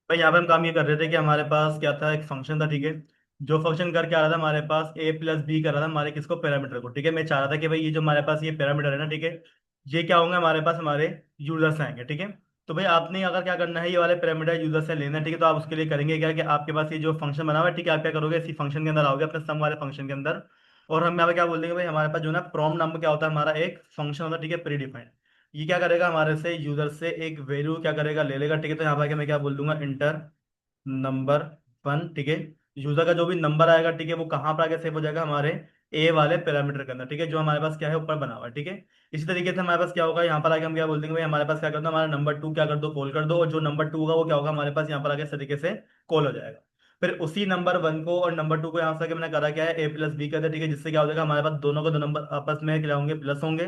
भाई यहाँ पे हम काम ये कर रहे थे कि हमारे पास क्या था, एक फंक्शन था, ठीक है। जो फंक्शन करके आ रहा था हमारे पास ए प्लस बी कर रहा था हमारे किसको, पैरामीटर को, ठीक है। मैं चाह रहा था कि भाई ये जो हमारे पास ये पैरामीटर है ना, ठीक है, ये क्या होंगे हमारे पास, हमारे यूजर से आएंगे, ठीक है। तो भाई आपने अगर क्या करना है, ये वाले पैरामीटर यूजर से लेना है, ठीक है, तो आप उसके लिए करेंगे क्या कि आपके पास ये जो फंक्शन बना हुआ है, ठीक है, आप क्या करोगे, इसी फंक्शन के अंदर आओगे, अपने सम वाले फंक्शन के अंदर। और हम यहाँ पे क्या बोल देंगे भाई, हमारे पास जो ना प्रॉम्प्ट नाम का क्या होता है, हमारा एक फंक्शन होता है, ठीक है, प्री डिफाइंड। ये क्या करेगा, हमारे से यूजर से एक वैल्यू क्या करेगा, ले लेगा, ठीक है। तो यहाँ पे मैं क्या बोल दूंगा, इंटर नंबर वन, ठीक है। यूजर का जो भी नंबर आएगा, ठीक है, वो कहाँ पर आगे सेव हो जाएगा, हमारे ए वाले पैरामीटर के अंदर, ठीक है, जो हमारे पास क्या है, ऊपर बना हुआ है, ठीक है। इसी तरीके से हमारे पास क्या होगा, यहाँ पर आगे हम क्या बोल देंगे भाई, हमारे पास क्या कर दो, हमारा नंबर टू क्या कर दो, कॉल कर दो, और जो नंबर टू होगा वो क्या होगा हमारे पास यहाँ पर आगे इस तरीके से कॉल हो जाएगा। फिर उसी नंबर वन को और नंबर टू को यहाँ से आगे मैंने करा क्या है, ए प्लस बी कर दिया, ठीक है, जिससे क्या हो जाएगा, हमारे पास दोनों को दो नंबर आपस में क्या होंगे, प्लस होंगे।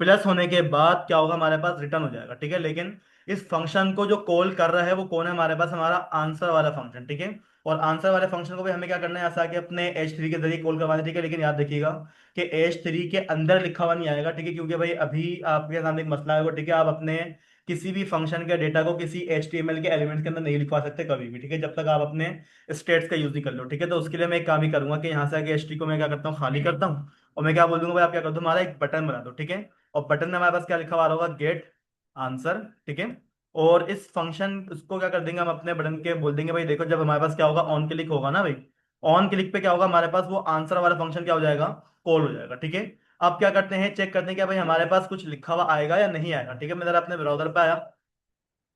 प्लस होने के बाद क्या होगा, हमारे पास रिटर्न हो जाएगा, ठीक है। लेकिन इस फंक्शन को जो कॉल कर रहा है वो कौन है, हमारे पास हमारा आंसर वाला फंक्शन, ठीक है। और आंसर वाले फंक्शन को भी हमें क्या करना है, ऐसा कि अपने एच थ्री के जरिए कॉल करवाना है, ठीक है। लेकिन याद रखिएगा कि एच थ्री के अंदर लिखा हुआ नहीं आएगा, ठीक है, क्योंकि भाई अभी आपके सामने एक मसला है वो, ठीक है, आप अपने किसी भी फंक्शन के डेटा को किसी एच टी एम एल के एलिमेंट के अंदर नहीं लिखवा सकते कभी भी, ठीक है, जब तक आप अपने स्टेट्स का यूज नहीं कर लो, ठीक है। तो उसके लिए मैं एक काम ही करूंगा कि यहाँ से आगे एच टी को मैं क्या करता हूँ, खाली करता हूँ, और मैं क्या बोल दूंगा भाई, आप क्या कर दो, हमारा एक बटन बना दो, ठीक है। और बटन में हमारे पास क्या लिखा हुआ आ रहा होगा, गेट आंसर, ठीक है। और इस फंक्शन उसको क्या कर देंगे हम, अपने बटन के बोल देंगे भाई देखो, जब हमारे पास क्या होगा, ऑन क्लिक होगा ना भाई, ऑन क्लिक पे क्या होगा हमारे पास, वो आंसर वाला फंक्शन क्या हो जाएगा, कॉल हो जाएगा, ठीक है। अब क्या करते हैं, चेक करते हैं कि भाई हमारे पास कुछ लिखा हुआ आएगा या नहीं आएगा, ठीक है। मैं जरा अपने ब्राउजर पे आया,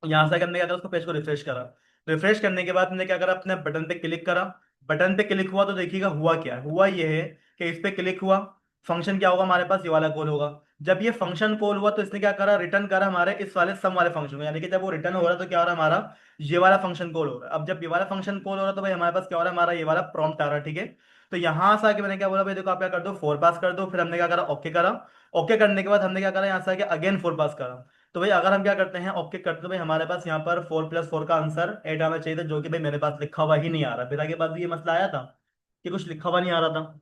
यहाँ से हमने क्या करा, उसको पेज को रिफ्रेश करा। रिफ्रेश करने के बाद हमने क्या करा, अपने बटन पे क्लिक करा। बटन पे क्लिक हुआ तो देखिएगा हुआ क्या है, हुआ ये है कि इस पे क्लिक हुआ, फंक्शन क्या होगा हमारे पास, ये वाला कॉल होगा। जब ये फंक्शन कॉल हुआ तो इसने क्या करा, रिटर्न करा हमारे इस वाले सम वाले फंक्शन को, यानी कि जब वो रिटर्न हो रहा है तो क्या हो रहा है हमारा, ये वाला फंक्शन कॉल हो रहा है। अब जब ये वाला फंक्शन कॉल हो रहा है तो भाई हमारे पास क्या हो रहा है, हमारा ये वाला प्रॉम्प्ट आ रहा है, ठीक है। तो यहाँ से आके मैंने क्या बोला भाई, देखो आप क्या कर दो, फोर पास कर दो। फिर हमने क्या करा, ओके करा। ओके करने के बाद हमने क्या करा, यहाँ से आके अगेन फोर पास करा। तो भाई अगर हम क्या करते हैं, ओके करते हैं, भाई हमारे पास यहाँ पर फोर प्लस फोर का आंसर एट आना चाहिए था, जो कि भाई मेरे पास लिखा हुआ ही नहीं आ रहा। फिर आगे बाद भी ये मसला आया था कि कुछ लिखा हुआ नहीं आ रहा था।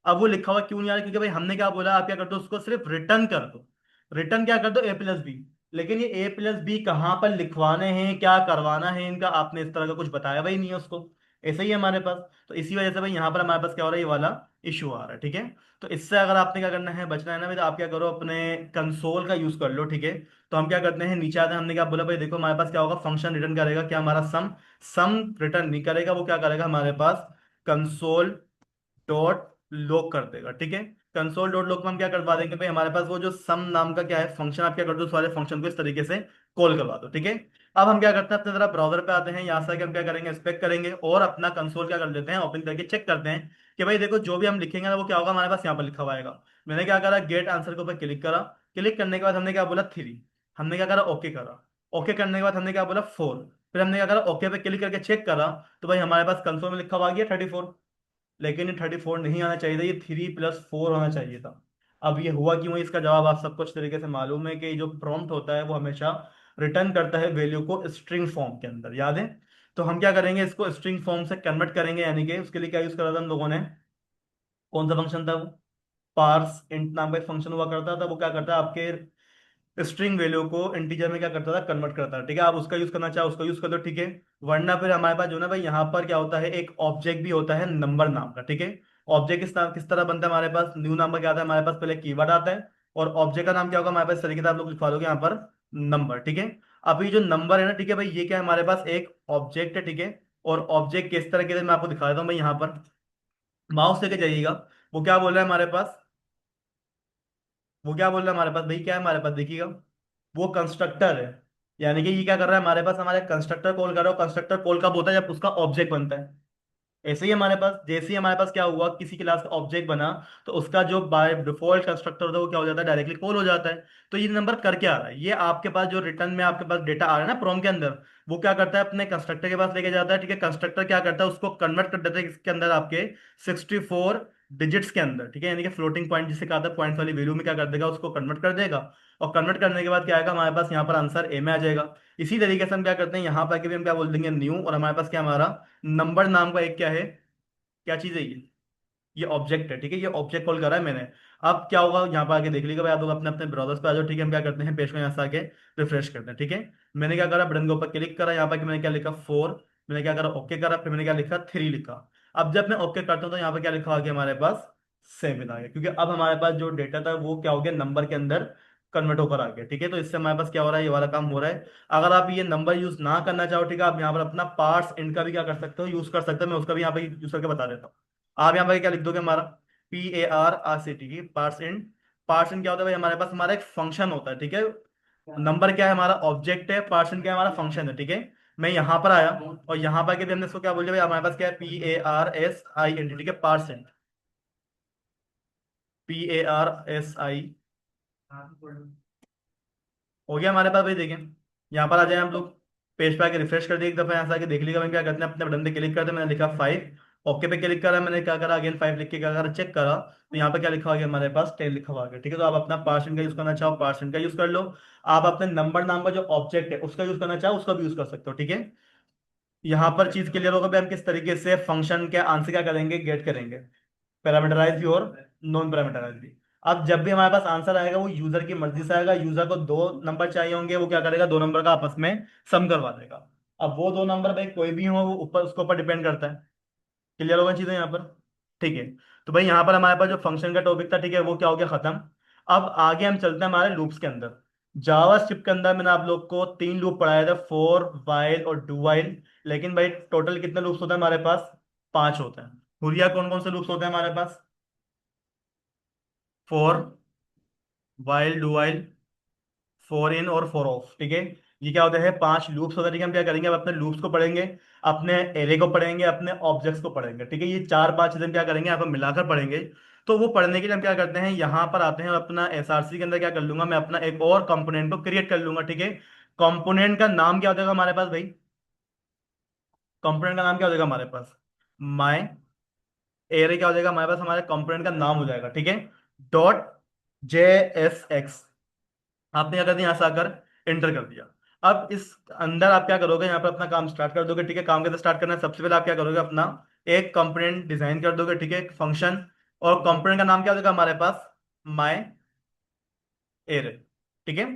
अब वो लिखा हुआ क्यों नहीं आ रहा, क्योंकि भाई हमने क्या बोला, आप क्या कर दो, उसको सिर्फ रिटर्न कर दो। रिटर्न क्या कर दो, ए प्लस बी। लेकिन ये ए प्लस बी कहाँ पर लिखवाने हैं, क्या करवाना है इनका, आपने इस तरह का कुछ बताया भाई नहीं है उसको। ऐसे ही है हमारे पास। तो इसी वजह से भाई यहाँ पर हमारे पास क्या हो रहा है, ये वाला इशू आ रहा है, ठीक है। तो इससे अगर आपने क्या करना है, बचना है ना भाई, तो आप क्या करो, अपने कंसोल का यूज कर लो, ठीक है। तो हम क्या करते हैं, नीचे आते हैं, हमने क्या बोला भाई, देखो हमारे पास क्या होगा, फंक्शन रिटर्न करेगा क्या, हमारा सम। सम रिटर्न नहीं करेगा, वो क्या करेगा हमारे पास, कंसोल डॉट लॉग कर देगा, ठीक है। कंसोल डॉट लॉग में हम क्या करवा देंगे भाई, हमारे पास वो जो सम नाम का क्या है फंक्शन, आप क्या कर दो, उस वाले फंक्शन को इस तरीके से कॉल करवा दो, ठीक है। अब हम क्या करते हैं, अपने जरा ब्राउजर पे आते हैं, यहाँ से आके हम क्या करेंगे, इंस्पेक्ट करेंगे और अपना कंसोल क्या कर लेते हैं, ओपन करके चेक करते हैं कि भाई देखो जो भी हम लिखेंगे ना वो क्या होगा हमारे पास, यहाँ पर लिखा हुआ आएगा। मैंने क्या करा, गेट आंसर के ऊपर क्लिक करा। क्लिक करने के बाद हमने क्या बोला, थ्री। हमने क्या करा, ओके करा। ओके करने के बाद हमने क्या बोला, फोर। फिर हमने क्या करा, ओके पे क्लिक करके चेक करा। तो भाई हमारे पास कंसोल में लिखा हुआ आ गया 34। लेकिन ये 34 नहीं आना चाहिए था, ये 3 + 4 होना चाहिए था। अब ये हुआ क्यों है, इसका जवाब आप सबको अच्छी तरीके से मालूम है कि जो प्रॉम्प्ट होता है वो हमेशा रिटर्न करता है वैल्यू को स्ट्रिंग फॉर्म के अंदर, याद है। तो हम क्या करेंगे, इसको स्ट्रिंग फॉर्म से कन्वर्ट करेंगे, यानी कि उसके लिए क्या यूज करा था हम लोगों ने, कौन सा फंक्शन था वो, पार्स इंट नाम का एक फंक्शन हुआ करता था। वो क्या करता है, आपके स्ट्रिंग वैल्यू को इंटीजर में क्या करता था, कन्वर्ट करता था, ठीक है। आप उसका यूज करना चाहो उसका यूज कर दो, ठीक है। वरना फिर हमारे पास जो ना भाई, यहाँ पर क्या होता है, एक ऑब्जेक्ट भी होता है नंबर नाम का, ठीक है। ऑब्जेक्ट किस तरह बनता है हमारे पास, न्यू नाम का क्या आता है हमारे पास, पहले कीवर्ड आता है। और ऑब्जेक्ट का नाम क्या होगा हमारे पास, इस तरीके से आप लोग लिखवा दोगे यहाँ पर, नंबर, ठीक है। अब ये जो नंबर है ना, ठीक है भाई, ये क्या है हमारे पास, एक ऑब्जेक्ट है, ठीक है। और ऑब्जेक्ट किस तरह के, मैं आपको दिखा देता हूँ भाई, यहाँ पर माउस लेके जाइएगा। वो क्या बोल रहा है हमारे पास, वो क्या बोल रहा है हमारे पास भाई, क्या है हमारे पास देखिएगा, वो कंस्ट्रक्टर है। यानी कि ये क्या कर रहा है हमारे पास, हमारे कंस्ट्रक्टर कॉल कर रहा है। कंस्ट्रक्टर कॉल कब होता है, जब उसका ऑब्जेक्ट बनता है। ऐसे ही हमारे पास, जैसे ही हमारे पास क्या हुआ, किसी क्लास का ऑब्जेक्ट बना, तो उसका जो बाय डिफॉल्ट कंस्ट्रक्टर होता है वो क्या हो जाता है, डायरेक्टली कॉल हो जाता है। तो ये नंबर करके आ रहा है, ये आपके पास जो रिटर्न में आपके पास डेटा आ रहा है ना प्रॉम्प्ट के अंदर, वो क्या करता है, अपने कंस्ट्रक्टर के पास लेके जाता है, ठीक है। कंस्ट्रक्टर क्या करता है, उसको कन्वर्ट कर देता है इसके अंदर, आपके 64 डिजिट्स के अंदर, ठीक है। यानी कि फ्लोटिंग पॉइंट जिसे कहा था, पॉइंट वाली वैल्यू में क्या कर देगा, उसको कन्वर्ट कर देगा। और कन्वर्ट करने के बाद क्या आएगा हमारे पास, यहाँ पर आंसर ए में आ जाएगा। इसी तरीके से हम क्या करते हैं, यहाँ पर आके भी हम क्या बोल देंगे, न्यू। और हमारे पास क्या, हमारा नंबर नाम का एक क्या है, क्या चीज है ये, ये ऑब्जेक्ट है, ठीक है, ये ऑब्जेक्ट कॉल करा है मैंने। अब क्या होगा, यहाँ पर आके देख लीजिएगा भाई, आप लोग अपने अपने ब्राउजर्स पे आ जाओ, ठीक है। हम क्या करते हैं, पेज को यहाँ से आके रिफ्रेश करते हैं, ठीक है। मैंने क्या करा, बटन के ऊपर क्लिक करा, यहाँ पर कि मैंने क्या लिखा 4, मैंने क्या करा ओके करा, फिर मैंने क्या लिखा 3 लिखा। अब जब मैं ओके करता हूँ तो यहाँ पर क्या लिखा आ गया हमारे पास 7 आ गया, क्योंकि अब हमारे पास जो डेटा था वो क्या हो गया, नंबर के अंदर कन्वर्ट होकर आ गया, ठीक है। तो इससे हमारे पास क्या हो रहा है, ये वाला काम हो रहा है। अगर आप ये नंबर यूज ना करना चाहो, ठीक है, आप यहाँ पर अपना पार्ट्स इंट का भी क्या कर सकते हो, यूज कर सकते हो। मैं उसका भी यहाँ पे यूज करके बता देता हूँ। आप यहाँ पे क्या लिख दोगे, हमारा PARSIT की पार्ट्स इंट। पार्ट्स इंट क्या होता है भाई, हमारे पास हमारा एक फंक्शन होता है, ठीक है। नंबर क्या है, हमारा ऑब्जेक्ट है, पार्ट्स इंट क्या है, हमारा फंक्शन है, ठीक है। मैं यहाँ पर आया और यहाँ पर के भी हमने इसको क्या बोल दिया भाई, हमारे पास क्या है, PARSINT, ठीक है, पार्ट्स इंट, PARSI हो गया हमारे पास भाई। देखें, यहाँ पर आ जाए हम लोग, पेज पे आके रिफ्रेश कर दिए एक दफा, यहाँ से आके देख लिएगा। मैं क्या करते हैं, अपने बटन पे क्लिक करते हैं, मैंने लिखा 5, ओके पे क्लिक करा, मैंने क्या करा, अगेन 5 लिख के क्या करा, चेक करा, तो यहाँ पे क्या लिखा हुआ गया, हमारे पास 10 लिखा हुआ गया, ठीक है। तो आप अपना पार्सेंट का यूज करना चाहो, पार्सेंट का यूज कर लो। आप अपने नंबर नाम का जो ऑब्जेक्ट है उसका यूज करना चाहो, उसका भी यूज कर सकते हो, ठीक है। यहाँ पर चीज क्लियर होगा भाई, हम किस तरीके से फंक्शन के आंसर क्या करेंगे, गेट करेंगे, पैरामीटराइज भी और नॉन पैरामीटराइज भी। अब जब भी हमारे पास आंसर आएगा वो यूजर की मर्जी से आएगा, यूजर को दो नंबर चाहिए होंगे, वो क्या करेगा, दो नंबर का आपस में सम करवा देगा। अब वो दो नंबर भाई कोई भी हो, वो ऊपर उसके ऊपर डिपेंड करता है। क्लियर होगा चीजें यहाँ पर, ठीक है। तो भाई यहाँ पर हमारे पास जो फंक्शन का टॉपिक था, ठीक है, वो क्या हो गया खत्म। अब आगे हम चलते हैं हमारे लूप्स के अंदर। जावा स्क्रिप्ट के अंदर मैंने आप लोग को 3 लूप पढ़ाए थे, फॉर, वाइल और डू वाइल। लेकिन भाई टोटल कितने लूप्स होते हैं हमारे पास, 5 होते हैं। हुरिया कौन कौन से लूप्स होते हैं हमारे पास, for, while, do while, for in और फॉर ऑफ, ठीक है। ये क्या होता है, 5 लूप्स होते हैं, ठीक है। हम क्या करेंगे, अब अपने लूप्स को पढ़ेंगे, अपने एरे को पढ़ेंगे, अपने ऑब्जेक्ट्स को पढ़ेंगे, ठीक है। ये 4 5 चीजें हम क्या करेंगे, यहाँ पर मिलाकर पढ़ेंगे। तो वो पढ़ने के लिए हम क्या करते हैं, यहाँ पर आते हैं और अपना SRC के अंदर क्या कर लूंगा, मैं अपना एक और कंपोनेंट को क्रिएट कर लूंगा, ठीक है। कंपोनेंट का नाम क्या हो जाएगा हमारे पास भाई, कंपोनेंट का नाम क्या हो जाएगा हमारे पास, माई एरे क्या हो जाएगा हमारे पास, हमारे कंपोनेंट का नाम हो जाएगा, ठीक है। डॉट JSX, आपने क्या कर दिया, यहाँ से आकर एंटर कर दिया। अब इस अंदर आप क्या करोगे, यहाँ पर अपना काम स्टार्ट कर दोगे, ठीक है। काम कैसे स्टार्ट करना है, सबसे पहले आप क्या करोगे, अपना एक कंपोनेंट डिजाइन कर दोगे, ठीक है, एक फंक्शन। और कंपोनेंट का नाम क्या होगा हमारे पास, माई एरे, ठीक है।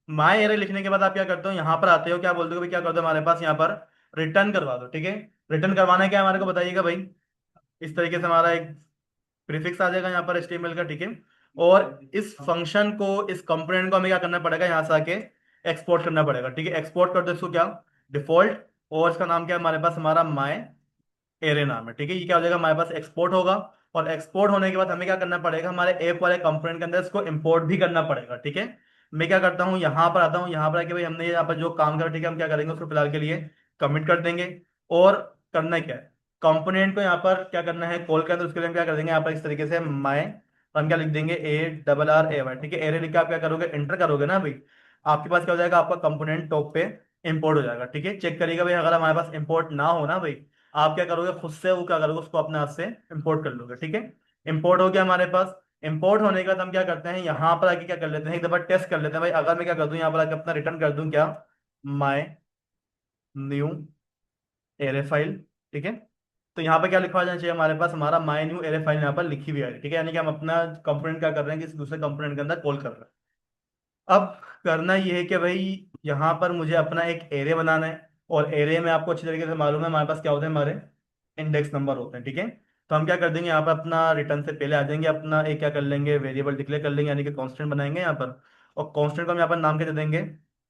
माई एरे लिखने के बाद आप क्या करते हो, यहाँ पर आते हो, क्या बोलते हो भाई, क्या करते हो हमारे पास यहाँ पर रिटर्न करवा दो, ठीक है। रिटर्न करवाना क्या है हमारे को बताइएगा भाई। इस तरीके से हमारा एक प्रीफिक्स आ जाएगा यहाँ पर HTML का, ठीक है। और इस फंक्शन को, इस कंपोनेंट को हमें क्या करना पड़ेगा, यहाँ से आके एक्सपोर्ट करना पड़ेगा, ठीक है। एक्सपोर्ट कर दो इसको, क्या डिफॉल्ट, और इसका नाम क्या है हमारे पास, हमारा माई एरे नाम है, ठीक है। ये क्या हो जाएगा हमारे पास, एक्सपोर्ट होगा। और एक्सपोर्ट होने के बाद हमें क्या करना पड़ेगा, हमारे ऐप वाले कंपोनेंट के अंदर इसको इंपोर्ट भी करना पड़ेगा, ठीक है। मैं क्या करता हूँ, यहाँ पर आता हूँ, यहाँ पर आके भाई हमने यहाँ पर जो काम करा, ठीक है, हम क्या करेंगे उसको फिलहाल के लिए कमिट कर देंगे। और करना क्या है, कंपोनेंट को यहाँ पर क्या करना है, कॉल करना है, तो उसके लिए हम क्या कर देंगे, यहाँ पर इस तरीके से माई, हम क्या लिख देंगे, ARRAY, ठीक है। एरे लिख के आप क्या करोगे, एंटर करोगे ना भाई, आपके पास क्या हो जाएगा, आपका कंपोनेंट टॉप पे इंपोर्ट हो जाएगा, ठीक है। चेक करिएगा भाई, अगर हमारे पास इंपोर्ट ना हो ना भाई, आप क्या करोगे, खुद से वो क्या करोगे, उसको अपने हाथ से इंपोर्ट कर लोगे, ठीक है। इंपोर्ट हो गया हमारे पास। इंपोर्ट होने के बाद हम क्या करते हैं, यहाँ पर आके क्या कर लेते हैं, एक दफा टेस्ट कर लेते हैं भाई। अगर मैं क्या कर दूं, यहाँ पर आके अपना रिटर्न कर दूं क्या, माई न्यू एरे फाइल, ठीक है। तो यहाँ पे क्या लिखा जाना चाहिए हमारे पास, हमारा माई न्यू एरे फाइल यहाँ पर लिखी हुई है, ठीक है। यानी कि हम अपना कंपोनेंट क्या कर रहे हैं, किसी दूसरे कंपोनेंट के अंदर कॉल कर रहे हैं। अब करना ये है कि भाई यहाँ पर मुझे अपना एक एरे बनाना है। और एरे में आपको अच्छी तरीके से मालूम है हमारे पास क्या होते हैं, हमारे इंडेक्स नंबर होते हैं, ठीक है। तो हम क्या कर देंगे, यहाँ पर अपना रिटर्न से पहले आ जाएंगे, अपना एक क्या कर लेंगे, वेरिएबल डिक्लेयर कर लेंगे, यानी कि कांस्टेंट बनाएंगे यहाँ पर। और कांस्टेंट को हम यहाँ पर नाम क्या दे देंगे,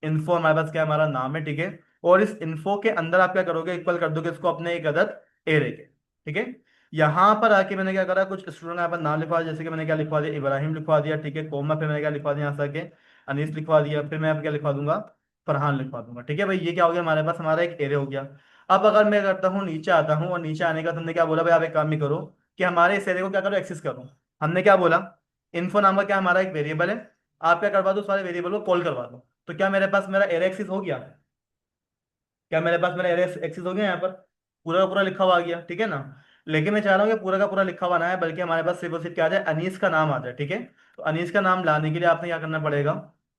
इन्फो, हमारे पास क्या हमारा नाम है, ठीक है। और इस इन्फो के अंदर आप क्या करोगे, इक्वल कर दोगे इसको अपने एक अदद एरे के, ठीक है। यहाँ पर आके मैंने क्या करा, कुछ स्टूडेंट यहाँ पर नाम लिखवा दिया, जैसे कि मैंने क्या लिखवा दिया, इब्राहिम लिखवा दिया, ठीक है, कोमा, फिर मैंने क्या लिखवा दिया यहाँ से आके अनीस लिखवा दिया, फिर मैं अब क्या लिखवा दूंगा, फरहान लिखवा दूंगा, ठीक है भाई। ये क्या हो गया हमारे पास, हमारा एक एरे हो गया। अब अगर मैं करता हूँ, नीचे आता हूँ, और नीचे आने का तुमने क्या बोला भाई, आप एक काम ही करो कि हमारे इस एरे को क्या करो, एक्सेस करो। हमने क्या बोला, इन्फो नाम का क्या हमारा एक वेरिएबल है, आप क्या करवा दो, सारे वेरिएबल को कॉल करवा दो। तो क्या मेरे पास मेरा एरे एक्सेस हो गया, क्या मेरे पास मेरा एरे एक्सेस हो गया, यहाँ पर पूरा का पूरा लिखा हुआ आ गया, ठीक है ना। लेकिन मैं चाह रहा हूँ कि पूरा का पूरा लिखा हुआ ना है, बल्कि हमारे पास सिर्फ और सिर्फ क्या आ जाए, अनीस का नाम आ जाए, ठीक है। तो अनीस का नाम लाने के लिए आपने क्या करना पड़ेगा,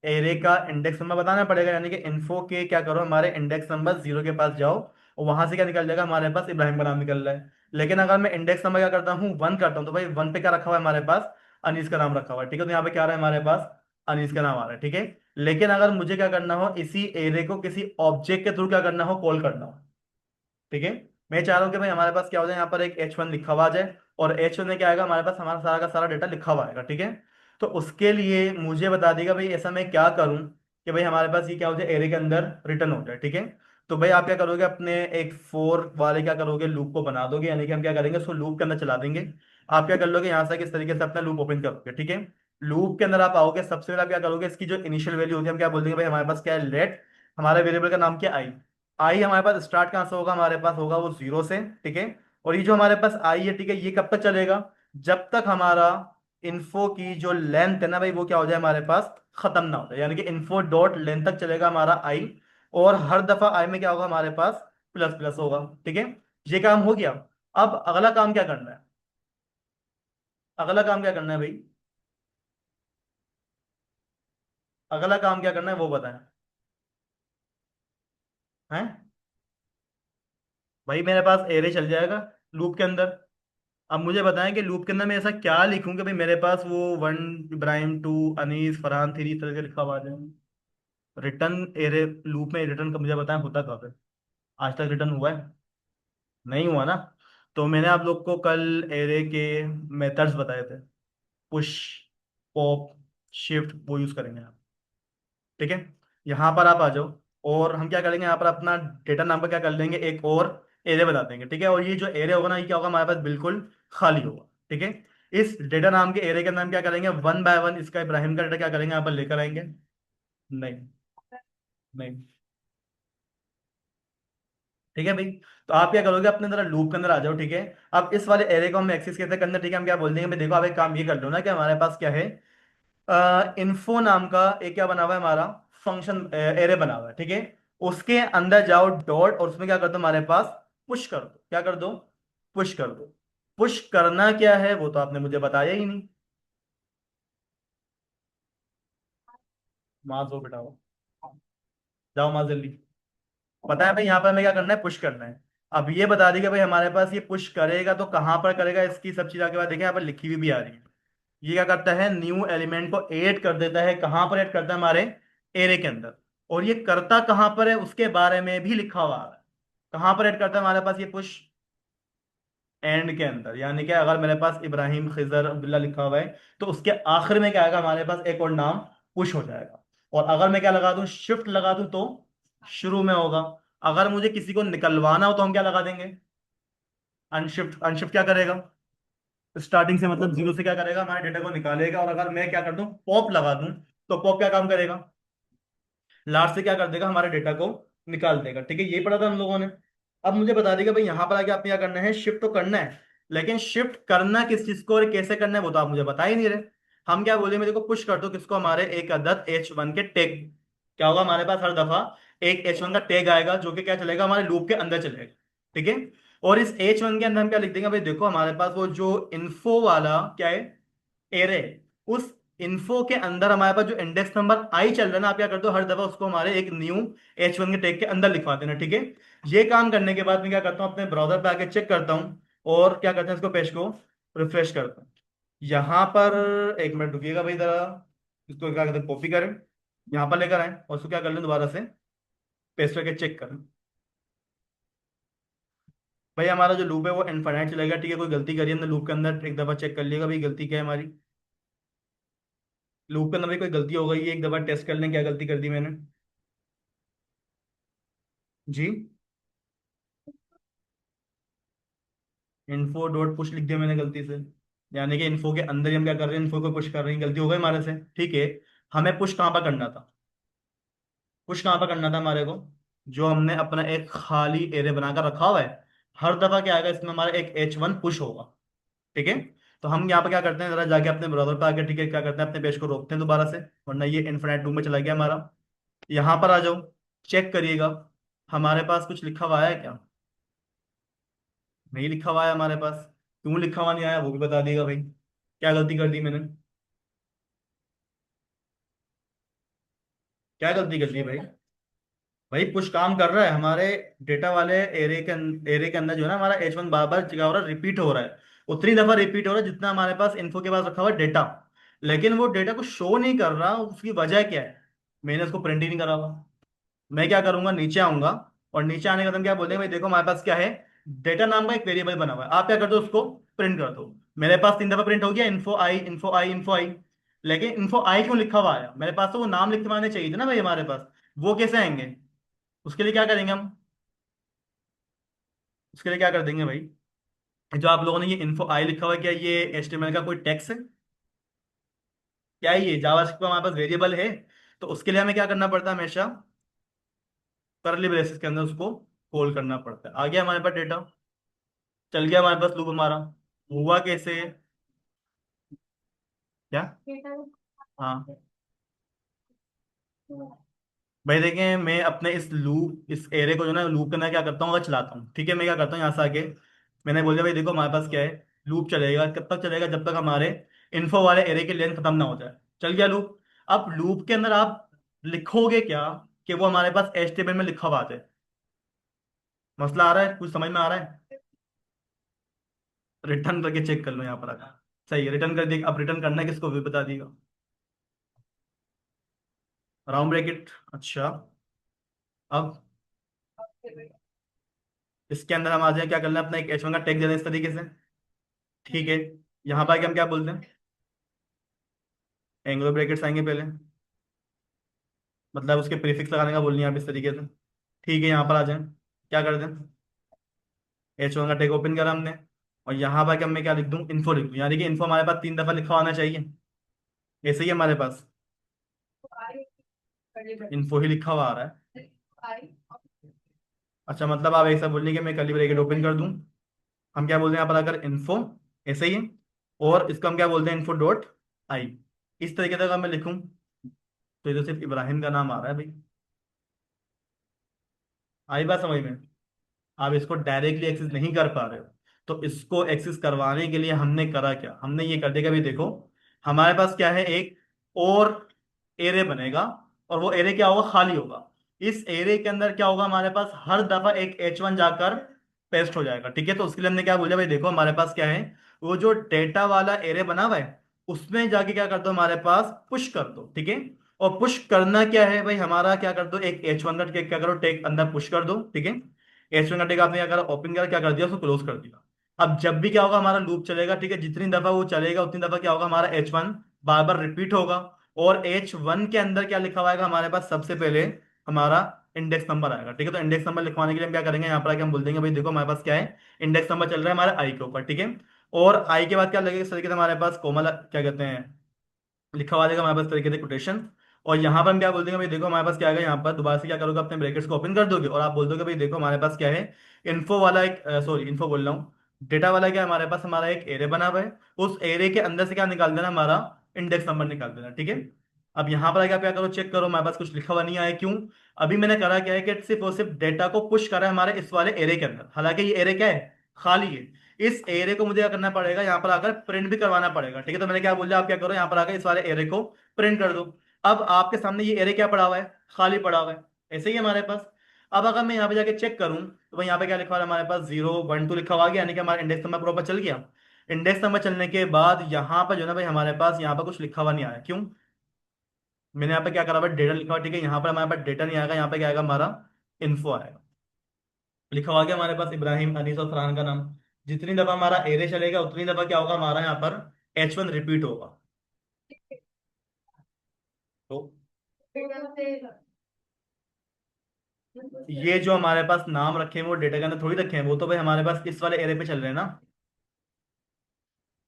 एरे का इंडेक्स नंबर बताना पड़ेगा, यानी कि इन्फो के क्या करो, हमारे इंडेक्स नंबर 0 के पास जाओ, और वहां से क्या निकल जाएगा, हमारे पास इब्राहिम का नाम निकल रहा है। लेकिन अगर मैं इंडेक्स नंबर क्या करता हूँ, 1 करता हूँ, तो भाई 1 पे क्या रखा हुआ है हमारे पास, अनीस का नाम रखा हुआ है, ठीक है। तो यहाँ पे क्या आ रहा है हमारे पास, अनीस का नाम आ रहा है, ठीक है। लेकिन अगर मुझे क्या करना हो, इसी एरे को किसी ऑब्जेक्ट के थ्रू क्या करना हो, कॉल करना हो, ठीक है। मैं चाह रहा हूँ कि भाई हमारे पास क्या हो जाए, यहाँ पर एक H1 लिखा हुआ आ जाए, और H1 में क्या आएगा हमारे पास, हमारा सारा का सारा डेटा लिखा हुआ आएगा, ठीक है। तो उसके लिए मुझे बता देगा भाई ऐसा मैं क्या करूँ कि भाई हमारे पास ये क्या हो जाए, एरे के अंदर रिटर्न हो जाए, ठीक है। तो भाई आप क्या करोगे, अपने एक फोर वाले क्या करोगे, लूप को बना दोगे, यानी कि हम क्या करेंगे, उसको लूप के अंदर चला देंगे। आप क्या कर लोगे, यहाँ से किस तरीके से अपना लूप ओपन करोगे, ठीक है। लूप के अंदर आप आओगे, सबसे पहले आप क्या करोगे, इसकी जो इनिशियल वैल्यू होती है, हम क्या बोल देंगे भाई हमारे पास क्या है, लेट, हमारे वेरिएबल का नाम क्या है, आई। आई हमारे पास स्टार्ट कहाँ से होगा, हमारे पास होगा वो 0 से, ठीक है। और ये जो हमारे पास आई है, ठीक है, ये कब तक चलेगा, जब तक हमारा इन्फो की जो लेंथ है ना भाई, वो क्या हो जाए हमारे पास, खत्म ना हो जाए, यानी कि इन्फो डॉट लेंथ तक चलेगा हमारा आई। और हर दफा आई में क्या होगा हमारे पास, प्लस प्लस होगा, ठीक है। ये काम हो गया। अब अगला काम क्या करना है, अगला काम क्या करना है भाई, अगला काम क्या करना है वो बताएं। हैं, भाई मेरे पास एरे चल जाएगा लूप के अंदर। अब मुझे बताएं कि लूप के अंदर मैं ऐसा क्या लिखूं कि भाई मेरे पास वो 1, इब्राहिम 2, अनीस, फरहान 3, इस तरह से लिखा हुआ आ जाए। रिटर्न एरे, लूप में रिटर्न का मुझे बताएं होता कब है, आज तक रिटर्न हुआ है, नहीं हुआ ना। तो मैंने आप लोग को कल एरे के मेथड्स बताए थे, पुश, पॉप, शिफ्ट, वो यूज करेंगे आप, ठीक है। यहाँ पर आप आ जाओ, और हम क्या करेंगे, यहाँ पर अपना डेटा नाम पर क्या कर लेंगे, एक और एरे बना देंगे, ठीक है। और ये जो एरे होगा ना, ये क्या होगा हमारे पास, बिल्कुल खाली होगा, ठीक है। इस डेटा नाम के एरे के नाम क्या करेंगे, 1 बाय 1 इसका इब्राहिम का डेटा क्या करेंगे, यहाँ पर लेकर आएंगे। नहीं, नहीं, ठीक है भाई। तो आप क्या करोगे, अपने तरह लूप के अंदर आ जाओ, ठीक है। अब इस वाले एरे को हम एक्सेस कैसे करना है, ठीक है। हम क्या बोल देंगे भाई, देखो आप एक काम ये कर लो ना, कि हमारे पास क्या है, इन्फो नाम का एक क्या बना हुआ है हमारा, फंक्शन एरे बना हुआ है, ठीक है। उसके अंदर जाओ डॉट, और उसमें क्या कर दो, हमारे पास पुश कर दो, क्या कर दो, पुश कर दो। पुश करना क्या है वो तो आपने मुझे बताया ही नहीं। माँ दो बेटा, जाओ माँ जल्दी। पता है भाई यहाँ पर हमें क्या करना है, पुश करना है। अब ये बता दी कि भाई हमारे पास ये पुश करेगा तो कहाँ पर करेगा, इसकी सब चीज़ के बाद देखें यहाँ पर लिखी हुई भी आ रही है। ये क्या करता है, न्यू एलिमेंट को ऐड कर देता है, कहाँ पर ऐड करता है, हमारे एरे के अंदर। और ये करता कहाँ पर है उसके बारे में भी लिखा हुआ है, कहाँ पर ऐड करता है हमारे पास ये पुश, एंड के अंदर। यानी कि अगर मेरे पास इब्राहिम, खिजर, अब्दुल्ला लिखा हुआ है, तो उसके आखिर में क्या आएगा हमारे पास, एक और नाम पुश हो जाएगा। और अगर मैं क्या लगा दूं, शिफ्ट लगा दूं, तो शुरू में होगा। अगर मुझे किसी को निकलवाना हो तो हम क्या लगा देंगे, अनशिफ्ट। अनशिफ्ट क्या करेगा, स्टार्टिंग से मतलब 0 से क्या करेगा, हमारे डेटा को निकालेगा। और अगर मैं क्या कर दूं, पॉप लगा दूं, तो पॉप क्या काम करेगा, लास्ट से क्या कर देगा, हमारे डेटा को निकाल देगा, ठीक है। ये पढ़ा था हम लोगों ने। अब मुझे बता देगा भाई यहाँ पर आके आपने क्या करना है, शिफ्ट तो करना है, लेकिन शिफ्ट करना किस चीज को और कैसे करना है वो तो आप मुझे बता ही नहीं रहे। हम क्या बोले, मेरे को पुश कर दो किसको, हमारे एक अदद H1 के टैग। क्या होगा हमारे पास, हर दफा एक H1 का टैग आएगा, जो कि क्या चलेगा, हमारे लूप के अंदर चलेगा, ठीक है। और इस H1 के अंदर हम क्या लिख देंगे भाई, देखो हमारे पास वो जो इन्फो वाला क्या है, एरे, उस इन्फो के अंदर हमारे पास जो इंडेक्स नंबर आई चल रहा है ना, आप क्या करते हो, हर दफा उसको हमारे एक न्यू H1 के टैग के अंदर लिखवा देना, ठीक है। ये काम करने के बाद मैं क्या करता हूँ, अपने ब्राउजर पे आके चेक करता हूँ, और क्या करते हैं, इसको पेज को रिफ्रेश करता हूँ। यहाँ पर एक मिनट रुकिएगा भाई जरा, इसको क्या करते हैं, कॉपी करें, यहाँ पर लेकर आए, और उसको क्या कर लें, दोबारा से पेस्ट करके चेक करें। भाई हमारा जो लूप है वो इनफाइनाइट चलेगा, ठीक है। कोई गलती करिए हमने लूप के अंदर, एक दफा चेक कर लिएगा भाई गलती क्या है हमारी। लूप के अंदर भाई कोई गलती हो गई है, एक दफा टेस्ट कर लें क्या गलती कर दी मैंने। जी, इन्फो डॉट पुश लिख दिया मैंने गलती से, यानी कि इन्फो के अंदर ही हम क्या कर रहे हैं, इन्फो को पुश कर रहे हैं, गलती हो गई हमारे से, ठीक है। हमें पुश कहाँ पर करना था, पुश कहाँ पर करना था हमारे को, जो हमने अपना एक खाली एरे बनाकर रखा हुआ है, हर दफा क्या आएगा इसमें, हमारा एक H1 पुश होगा, ठीक है। तो हम यहाँ पे क्या करते हैं, जरा जाके अपने ब्राउजर पे आके, ठीक है, क्या करते हैं, अपने पेज को रोकते हैं दोबारा से, वरना ये इन्फिनिट लूप में चला गया हमारा। यहाँ पर आ जाओ, चेक करिएगा, हमारे पास कुछ लिखा हुआ है क्या, नहीं लिखा हुआ है हमारे पास। क्यों लिखा हुआ नहीं आया वो भी बता दिएगा भाई, क्या गलती कर दी मैंने, क्या गलती कर दी भाई। भाई पुश काम कर रहा है हमारे डेटा वाले एरे के अंदर जो है ना हमारा H1 बार बार क्या हो रहा है, रिपीट हो रहा है। उतनी दफा रिपीट हो रहा है जितना हमारे पास इन्फो के पास रखा हुआ डेटा। लेकिन वो डेटा को शो नहीं कर रहा, उसकी वजह क्या है? मैंने उसको प्रिंट ही नहीं करा हुआ। मैं क्या करूंगा, नीचे आऊंगा, और नीचे आने का तुम क्या बोलेंगे, भाई देखो हमारे पास क्या है, डेटा नाम का एक वेरिएबल बना हुआ है, आप क्या कर दो उसको प्रिंट कर दो। मेरे पास 3 दफा प्रिंट हो गया, info I info I info I. लेकिन इन्फो आई क्यों लिखा हुआ आया मेरे पास? तो वो नाम लिखे हुए आने चाहिए थे ना भाई हमारे पास। वो कैसे आएंगे? उसके लिए क्या करेंगे हम? उसके लिए क्या कर देंगे भाई, जो आप लोगों ने ये इन्फो आई लिखा हुआ है, क्या ये HTML का कोई टैक्स है? क्या है ये जावास्क्रिप्ट का हमारे पास वेरिएबल है? तो उसके लिए हमें क्या करना पड़ता है हमेशा, करली ब्रेसेस के अंदर उसको कॉल करना पड़ता है। आ गया हमारे पास डेटा, चल गया हमारे पास लूप हमारा। हुआ कैसे? क्या? हाँ भाई देखें, मैं अपने इस एरे को जो ना लूप के अंदर क्या करता हूँ, अगर चलाता हूँ, ठीक है, मैं क्या करता हूँ यहाँ से आके, मैंने बोल दिया भाई देखो हमारे पास क्या है, लूप चलेगा। कब तक चलेगा? जब तक हमारे इन्फो वाले एरे की लेंथ खत्म ना हो जाए। चल गया लूप। अब लूप के अंदर आप लिखोगे क्या कि वो हमारे पास HTML में लिखा हुआ आ जाए? मसला आ रहा है? कुछ समझ में आ रहा है? रिटर्न करके चेक कर लो यहाँ पर आकर। सही है, रिटर्न कर दिया। अब रिटर्न करना है किसको भी बता दिएगा। राउंड ब्रैकेट, अच्छा। अब इसके अंदर हम आ जाए, क्या करना है, अपना एक H1 का टैग दे दें इस तरीके से। ठीक है, यहाँ पर आके हम क्या बोलते हैं, एंगुलर ब्रैकेट्स आएंगे पहले, मतलब उसके प्रीफिक्स लगाने का बोलनी है आप इस तरीके से। ठीक है, यहाँ पर आ जाए, क्या कर दें, H1 का टैग ओपन करा हमने, और यहाँ पर मैं क्या लिख दूँ, इन्फो लिख दूँ, यानी कि इन्फो हमारे पास 3 दफा लिखा होना चाहिए। ऐसे ही हमारे पास इन्फो ही लिखा हुआ आ रहा है। अच्छा, मतलब आप ऐसा बोलने कि मैं कर्ली ब्रैकेट ओपन कर दूं, हम क्या बोलते हैं यहाँ पर अगर इन्फो, ऐसे ही है, और इसको हम क्या बोलते हैं, इन्फो डॉट आई। इस तरीके से अगर मैं लिखूं, तो ये तो सिर्फ इब्राहिम का नाम आ रहा है भाई। आई बात समझ में? आप इसको डायरेक्टली एक्सेस नहीं कर पा रहे हो, तो इसको एक्सेस करवाने के लिए हमने करा क्या, हमने ये कर दिया कि भाई देखो हमारे पास क्या है, एक और एरे बनेगा, और वो एरे क्या होगा, खाली होगा। इस एरे के अंदर क्या होगा, हमारे पास हर दफा एक H1 जाकर पेस्ट हो जाएगा। ठीक है, तो उसके लिए हमने क्या बोला, भाई देखो हमारे पास क्या है, वो जो डेटा वाला एरे बना हुआ है, उसमें जाके क्या कर दो, हमारे पास पुश कर दो। ठीक है, और पुश करना क्या है भाई, हमारा क्या कर दो, एक H1 का टेक क्या करो, टेक अंदर पुश कर दो। ठीक है, H1 का टेक आपने क्या करा, ओपन करा, क्या कर दिया, उसको क्लोज कर दिया। अब जब भी क्या होगा, हमारा लूप चलेगा, ठीक है, जितनी दफा वो चलेगा उतनी दफा क्या होगा, हमारा H1 बार बार रिपीट होगा। और H1 के अंदर क्या लिखा हुआ है हमारे पास, सबसे पहले हमारा इंडेक्स नंबर आएगा। ठीक है, तो इंडेक्स नंबर लिखवाने के लिए हम क्या करेंगे, यहाँ पर आके हम बोल देंगे भाई देखो हमारे पास क्या है, इंडेक्स नंबर चल रहा है हमारे आई के ऊपर। ठीक है, और आई के बाद क्या लगेगा, इस तरीके से हमारे पास कोमल क्या कहते हैं, लिखा हुआ देगा हमारे पास तरीके से कोटेशन। और यहाँ पर हम क्या बोल देंगे, भाई देखो हमारे पास क्या आएगा, यहाँ पर दोबारा से क्या करोगे, अपने ब्रैकेट्स को ओपन कर दोगे, और आप बोल दोगे भाई देखो हमारे पास क्या है, इन्फो वाला एक, सॉरी इन्फो बोल रहा हूँ, डेटा वाला क्या है, हमारे पास हमारा एक एरे बना हुआ है, उस एरे के अंदर से क्या निकाल देना, हमारा इंडेक्स नंबर निकाल देना। ठीक है, अब यहाँ पर आके आप क्या करो, चेक करो हमारे पास कुछ लिखा हुआ नहीं आया, क्यों? अभी मैंने करा क्या है कि सिर्फ और सिर्फ डेटा को पुश करा है हमारे इस वाले एरे के अंदर, हालांकि ये एरे क्या है, खाली है। इस एरे को मुझे क्या करना पड़ेगा, यहाँ पर आकर प्रिंट भी करवाना पड़ेगा। ठीक है, तो मैंने क्या बोल दिया, आप क्या करो, यहाँ पर आकर इस वाले एरे को प्रिंट कर दो। अब आपके सामने ये एरे क्या पड़ा हुआ है, खाली पड़ा हुआ है, ऐसे ही हमारे पास। अब अगर मैं यहाँ पे जाके चेक करूँ, तो भाई यहाँ पे क्या लिखा हुआ है, हमारे पास 0 1 2 लिखा हुआ आ गया, यानी कि हमारा इंडेक्स नंबर प्रॉपर चल गया। इंडेक्स नंबर चलने के बाद यहाँ पर जो है ना भाई, हमारे पास यहाँ पर कुछ लिखा हुआ नहीं आया, क्यों? मैंने यहाँ पे क्या करा हुआ, डेटा लिखा हुआ। ठीक है, यहाँ पर हमारे पास डेटा नहीं आएगा, यहाँ पे क्या आएगा, हमारा इन्फो आएगा। लिखा हुआ आ गया हमारे पास इब्राहिम, अनीस और फरहान का नाम। जितनी दफा हमारा एरे चलेगा उतनी दफा क्या होगा, हमारा यहाँ पर H1 रिपीट होगा। तो ये जो हमारे पास नाम रखे हैं वो डेटा के अंदर थोड़ी रखे हैं, वो तो भाई हमारे पास इस वाले एरे पे चल रहे हैं ना।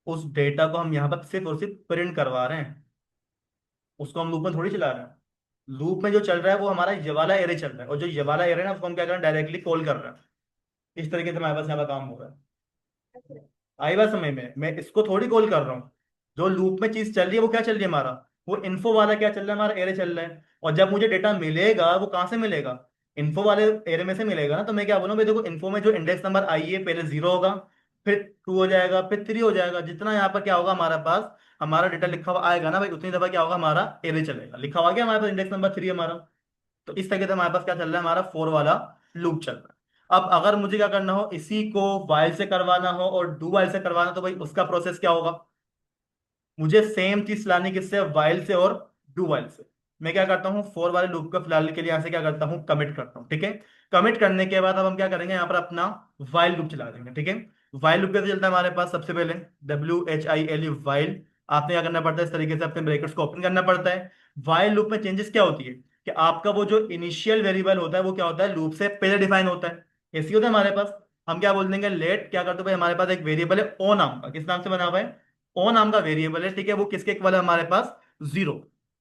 उस डेटा को हम यहाँ पर सिर्फ और सिर्फ प्रिंट करवा रहे हैं, उसको हम लूप में थोड़ी चला रहे हैं। लूप में जो चल रहा है वो हमारा ये वाला एरे चल रहा है, और जो ये वाला एरे है ना, उसको हम क्या कर रहे हैं, डायरेक्टली कॉल कर रहे हैं। इस तरीके से हमारे पास यहाँ पर काम हो रहा है। आई बात समय में, मैं इसको थोड़ी कॉल कर रहा हूँ। जो लूप में चीज चल रही है वो क्या चल रही है, हमारा वो इन्फो वाला क्या चल रहा है, हमारा एरे चल रहा है। और जब मुझे डेटा मिलेगा वो कहाँ से मिलेगा, इन्फो वाले एरे में से मिलेगा ना। तो मैं क्या बोलूँ भाई देखो, इन्फो में जो इंडेक्स नंबर आई है, पहले 0 होगा, फिर 2 हो जाएगा, फिर 3 हो जाएगा, जितना यहाँ पर क्या होगा हमारे पास, हमारा डेटा लिखा हुआ आएगा ना भाई, उतनी दफा क्या होगा, हमारा एरे चलेगा। लिखा हुआ क्या हमारे पास, इंडेक्स नंबर 3 हमारा। तो इस तरीके से हमारे पास क्या चल रहा है, हमारा फोर वाला लूप चल रहा है। अब अगर मुझे क्या करना हो, इसी को वाइल से करवाना हो और डू वाइल से करवाना, तो भाई उसका प्रोसेस क्या होगा, मुझे सेम चीज लानी किससे, वाइल से और डू वाइल से। मैं क्या करता हूँ, फोर वाले लूप का फिलहाल के लिए यहाँ से क्या करता हूँ, कमिट करता हूँ, ठीक है। कमिट करने के बाद अब हम क्या करेंगे, यहाँ पर अपना वाइल लूप चला देंगे, ठीक है। वाइल लूप कैसे चलता है हमारे पास, सबसे पहले WHIL वाइल, आपने क्या करना पड़ता है, इस तरीके से अपने ब्रैकेट्स को ओपन करना पड़ता है। वाइल लूप में चेंजेस क्या होती है, कि आपका वो जो इनिशियल वेरिएबल होता है वो क्या होता है, लूप से पहले डिफाइन होता है। ऐसी होता है हमारे पास। हम क्या बोल देंगे, लेट क्या करते हैं भाई, हमारे पास एक वेरिएबल है ओ नाम का, किस नाम से बना हुआ है, ओ नाम का वेरिएबल है, ठीक है। वो किसके इक्वल है हमारे पास, जीरो,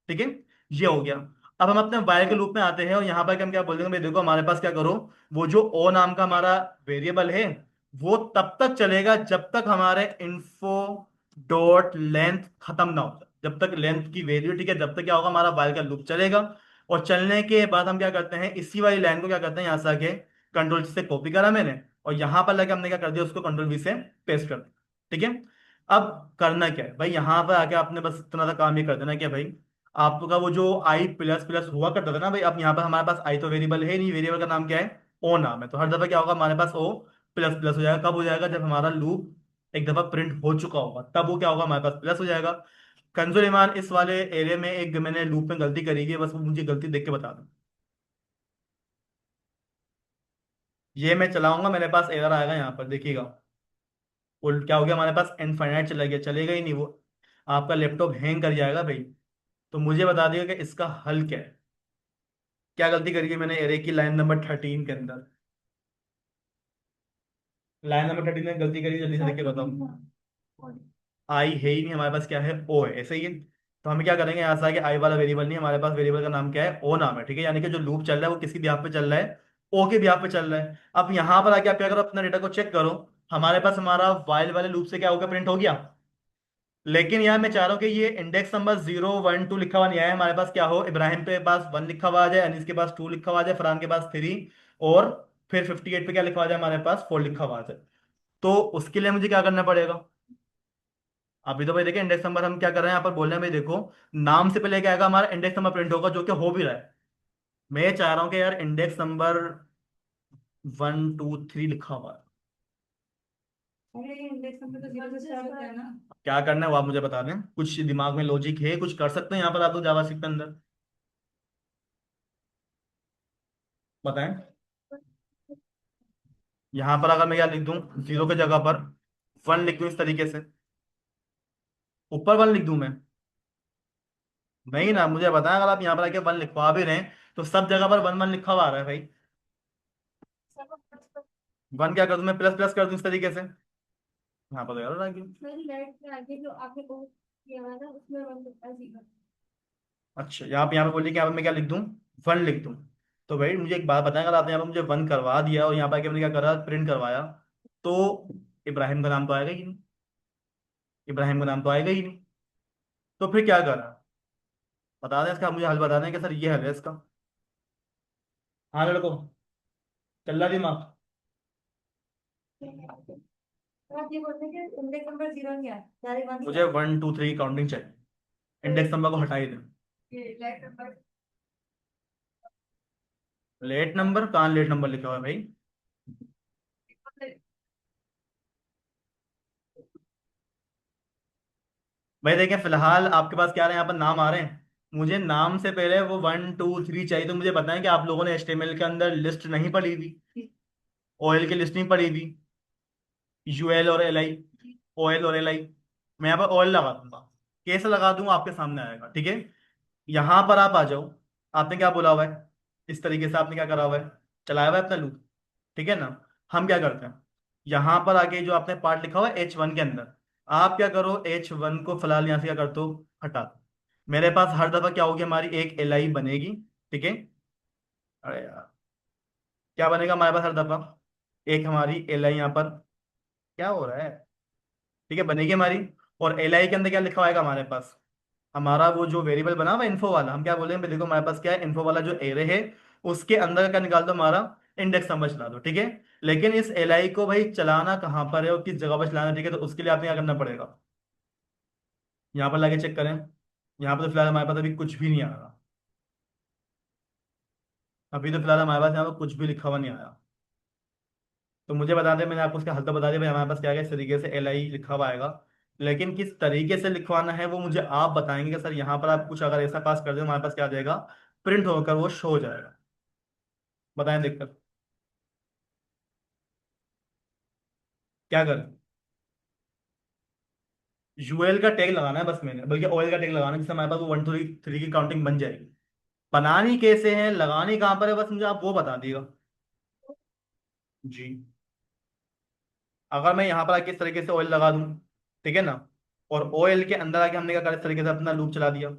ठीक है। ये हो गया। अब हम अपने वाइल के लूप में आते हैं और यहाँ पर हम क्या बोल देंगे भाई, देखो हमारे पास क्या करो, वो जो ओ नाम का हमारा वेरिएबल है वो तब तक चलेगा जब तक हमारे इन्फो डॉट लेंथ खत्म ना हो जाए, जब तक लेंथ की वैल्यू, ठीक है, जब तक क्या होगा, हमारा वाइल का लूप चलेगा। और चलने के बाद हम क्या करते हैं, इसी वाली लाइन को क्या करते हैं, यहाँ से आके कंट्रोल से कॉपी करा मैंने, और यहाँ पर लगे हमने क्या कर दिया, उसको कंट्रोल V से पेस्ट कर दिया, ठीक है। अब करना क्या है भाई, यहाँ पर आके आपने बस इतना सा काम ये कर देना कि भाई आपका वो जो आई प्लस प्लस हुआ करता था ना भाई, अब यहाँ पर हमारे पास आई तो वेरिएबल है नहीं, वेरिएबल का नाम क्या है, ओ नाम है। तो हर दफा क्या होगा हमारे पास, ओ प्लस प्लस हो जाएगा। कब हो जाएगा, जब हमारा लूप एक दफा प्रिंट हो चुका होगा, तब वो क्या होगा, हमारे पास प्लस हो जाएगा। कंजूल ईमान, इस वाले एरिया में एक मैंने लूप में गलती करी है, बस वो मुझे गलती देख के बता दो। ये मैं चलाऊंगा, मेरे पास एरर आएगा यहाँ पर, देखिएगा। वो क्या हो गया, हमारे पास इनफाइनाइट चला गया, चलेगा ही नहीं वो, आपका लैपटॉप हैंग कर जाएगा भाई। तो मुझे बता दिएगा कि इसका हल क्या है। क्या गलती करी है मैंने एरे की लाइन नंबर 13 के अंदर, लाइन नंबर 13 में गलती करी, जल्दी से देख के बताओ। आई है ही नहीं हमारे पास, क्या है, ओ है, ऐसे ही है। तो हमें क्या करेंगे, यहाँ से आगे आई वाला वेरिएबल नहीं, हमारे पास वेरिएबल का नाम क्या है, ओ नाम है, ठीक है। यानी कि जो लूप चल रहा है वो किसकी बिहाफ पे चल रहा है, ओ के बिहाफ पे चल रहा है। अब यहाँ पर आके आप क्या करो, अपना डेटा को चेक करो, हमारे पास हमारा वाइल वाले लूप से क्या होगा, प्रिंट हो गया। लेकिन यार मैं चाह रहा हूँ कि ये इंडेक्स नंबर 0 1 2 लिखा हुआ नहीं आया हमारे पास, क्या हो, इब्राहिम के पास 1 लिखा हुआ आ जाए, अनीस के पास 2 लिखा हुआ आ जाए, फरहान के पास 3, और फिर 58 पे क्या लिखा हुआ आ जाए, हमारे पास 4 लिखा हुआ आ जाए। तो उसके लिए मुझे क्या करना पड़ेगा, अभी तो भाई देखिए इंडेक्स नंबर हम क्या कर रहे हैं, यहाँ पर बोल रहे हैं भाई देखो, नाम से पहले क्या आएगा, हमारा इंडेक्स नंबर प्रिंट होगा, जो कि हो भी रहा है। मैं चाह रहा हूँ कि यार इंडेक्स नंबर 1 2 3 लिखा हुआ है। अरे ये इंडेक्स नंबर तो जीरो से स्टार्ट होता है ना। क्या करना है वो आप मुझे बता दें, कुछ दिमाग में लॉजिक है, कुछ कर सकते हैं यहाँ पर आप लोग जावास्क्रिप्ट के अंदर, बताएं। यहाँ पर अगर मैं क्या लिख दूं, जीरो की जगह पर 1 लिख दूं, इस तरीके से ऊपर 1 लिख दूं मैं, नहीं ना, मुझे बताएं, अगर आप यहाँ पर आके 1 लिखवा भी रहे हैं तो सब जगह पर 1 1 लिखा हुआ आ रहा है भाई। 1 क्या कर दूं मैं, प्लस प्लस कर दूं इस तरीके से, यहाँ पर तो यार आ गया। मेरी लाइट के आगे जो आपने वो किया हुआ है ना उसमें वन लिखा है जीरो। अच्छा, यहाँ पे बोलिए कि यहाँ पे मैं क्या लिख दूं, 1 लिख दूं। तो भाई मुझे एक बात बताएं, अगर आपने यहाँ पे मुझे 1 करवा दिया और यहाँ पर आके मैंने क्या करा, प्रिंट करवाया, तो इब्राहिम का नाम तो आएगा ही नहीं, इब्राहिम का नाम तो आएगा ही नहीं। तो फिर क्या करा, बता दें इसका, मुझे हल बता दें कि सर ये हल है इसका। हाँ लड़को, चल रहा दिमाग। तो आप ये बोलते हैं कि इंडेक्स नंबर जीरो नहीं है, डायरेक्ट वन ही मुझे है। 1 2 3 काउंटिंग चाहिए, तो इंडेक्स नंबर को हटा ही दें। ये लाइट नंबर लेट नंबर कहाँ, लेट नंबर लिखा हुआ है भाई। भाई देखें, फिलहाल आपके पास क्या आ रहे हैं, यहाँ पर नाम आ रहे हैं, मुझे नाम से पहले वो 1 2 3 चाहिए। तो मुझे बताएं कि आप लोगों ने HTML के अंदर लिस्ट नहीं पढ़ी हुई, OL की लिस्ट नहीं पढ़ी हुई, UL और LI, OL और LI। मैं यहाँ पर OL लगा दूंगा, कैसे लगा दूंगा आपके सामने आएगा, ठीक है। यहाँ पर आप आ जाओ, आपने क्या बोला हुआ है, इस तरीके से आपने क्या करा हुआ है, चलाया हुआ है अपना लूप, ठीक है ना। हम क्या करते हैं, यहाँ पर आके जो आपने पार्ट लिखा हुआ है H1 के अंदर, आप क्या करो, H1 को फिलहाल यहाँ से क्या कर दो, हटा दो। मेरे पास हर दफा क्या होगी, हमारी एक LI बनेगी, ठीक है। अरे यार, क्या बनेगा हमारे पास हर दफा, एक हमारी LI यहाँ पर, क्या हो रहा है, ठीक है, बनेगी हमारी। और LI के अंदर क्या लिखा होगा हमारे पास, हमारा वो जो वेरिएबल बना हुआ है इन्फो वाला, हम क्या बोलेंगे, देखो हमारे पास क्या है, इन्फो वाला जो एरे है उसके अंदर का निकाल दो, हमारा इंडेक्स नंबर चला दो, ठीक है। लेकिन इस LI को भाई चलाना कहाँ पर है और किस जगह पर चलाना है, ठीक है। तो उसके लिए आपने क्या करना पड़ेगा, यहाँ पर लाके चेक करें, यहाँ पर तो फिलहाल हमारे पास अभी कुछ भी नहीं आ रहा। अभी तो फिलहाल हमारे पास यहाँ पर कुछ भी लिखा हुआ नहीं आया। तो मुझे बता दें, मैंने आपको उसका हल तो बता दिया भाई, हमारे पास क्या है, इस तरीके से एल आई लिखा हुआ आएगा। लेकिन किस तरीके से लिखवाना है वो मुझे आप बताएंगे कि सर यहाँ पर आप कुछ अगर ऐसा पास कर दो हमारे पास क्या आ जाएगा, प्रिंट होकर वो शो हो जाएगा। बताएं दिक्कत क्या करें। यूएल का टैग लगाना है बस, मैंने बल्कि ऑयल का टैग लगाना है, जिससे हमारे पास वो 1 2 3 की काउंटिंग बन जाएगी। बनानी कैसे है, लगानी कहाँ पर है, बस मुझे आप वो बता दिएगा। जी। अगर मैं यहाँ पर आके इस तरीके से ऑयल लगा दूं, ठीक है ना, और ऑयल के अंदर आके हमने क्या करा, इस तरीके से अपना लूप चला दिया,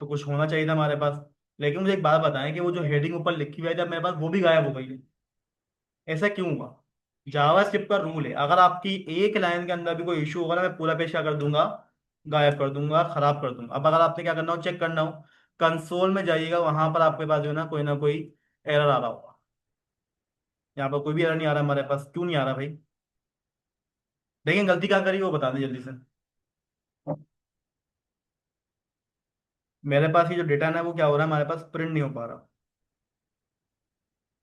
तो कुछ होना चाहिए था हमारे पास। लेकिन मुझे एक बात बताएं कि वो जो हेडिंग ऊपर लिखी हुई है जब मेरे पास वो भी गायब हो गई है, ऐसा क्यों हुआ। जावास्क्रिप्ट का रूल है, अगर आपकी एक लाइन के अंदर भी कोई इशू होगा ना, मैं पूरा पेज क्या कर दूंगा, गायब कर दूंगा, खराब कर दूंगा। अब अगर आपने क्या करना हो, चेक करना हो, कंसोल में जाइएगा, वहां पर आपके पास जो है ना कोई एरर आ रहा होगा। यहाँ पर कोई भी एरर नहीं आ रहा हमारे पास, क्यों नहीं आ रहा भाई। लेकिन गलती क्या करी वो बता दें जल्दी से। मेरे पास ये जो डेटा है ना वो क्या हो रहा है, हमारे पास प्रिंट नहीं हो पा रहा।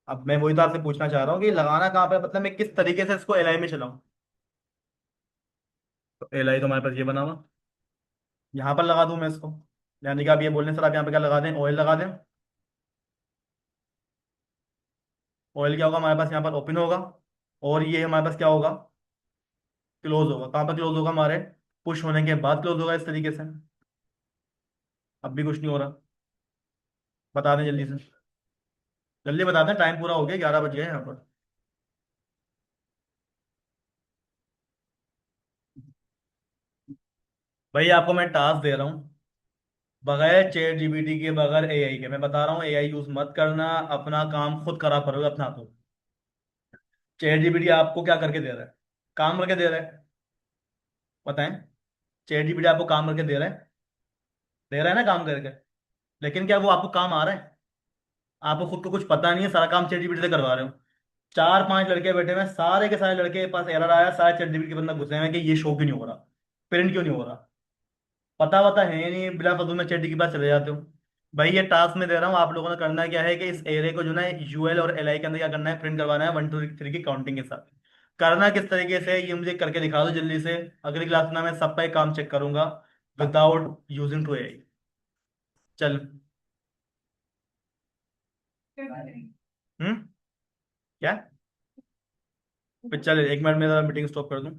अब मैं वही तो आपसे पूछना चाह रहा हूँ कि लगाना कहाँ पे है, मतलब मैं किस तरीके से इसको एल आई में चलाऊं। तो एल आई तो हमारे पास ये बना हुआ, यहाँ पर लगा दूं मैं इसको। यानी कि आप ये बोल रहे हैं सर आप यहाँ पे क्या लगा दें, ऑयल लगा दें। ऑयल क्या होगा हमारे पास, यहाँ पर ओपन होगा, और ये हमारे पास क्या होगा, क्लोज होगा। कहाँ पर क्लोज होगा, हमारे पुश होने के बाद क्लोज होगा इस तरीके से। अब भी कुछ नहीं हो रहा। बता दें जल्दी से, जल्दी बता दें, टाइम पूरा हो गया, 11 बज गए यहाँ पर। भाई आपको मैं टास्क दे रहा हूँ, बगैर चैट जीपीटी के, बगैर एआई के, मैं बता रहा हूँ एआई यूज मत करना, अपना काम खुद खराब करोगे अपना हाथों। चैट जीपीटी आपको क्या करके दे रहा है, काम करके दे रहा है, बताएं। चैट जीपीटी आपको काम करके दे रहा है ना काम करके। लेकिन क्या वो आपको काम आ रहा है, आपको खुद को कुछ पता नहीं है, सारा काम चैट जीपीटी से करवा रहे हो। 4 5 लड़के बैठे हुए हैं, सारे के सारे लड़के के पास एरर आया, सारे चैट जीपीटी के बंदा घुसे हुए हैं कि ये शो क्यों नहीं हो रहा, प्रिंट क्यों नहीं हो रहा। पता वता है नहीं, बिना फजूल में चैट के पास चले जाते हो। भाई ये टास्क मैं दे रहा हूँ, आप लोगों ने करना क्या है कि इस एरे को जो ना यूएल और एल आई के अंदर क्या करना है, प्रिंट करवाना है 1 2 3 की काउंटिंग के साथ। करना किस तरीके से ये मुझे करके दिखा दो जल्दी से। अगली क्लास में मैं सबका ही काम चेक करूंगा विदाउट यूजिंग टू एआई। चल। हम्म। क्या। फिर चल 1 मिनट में मीटिंग स्टॉप कर दूं।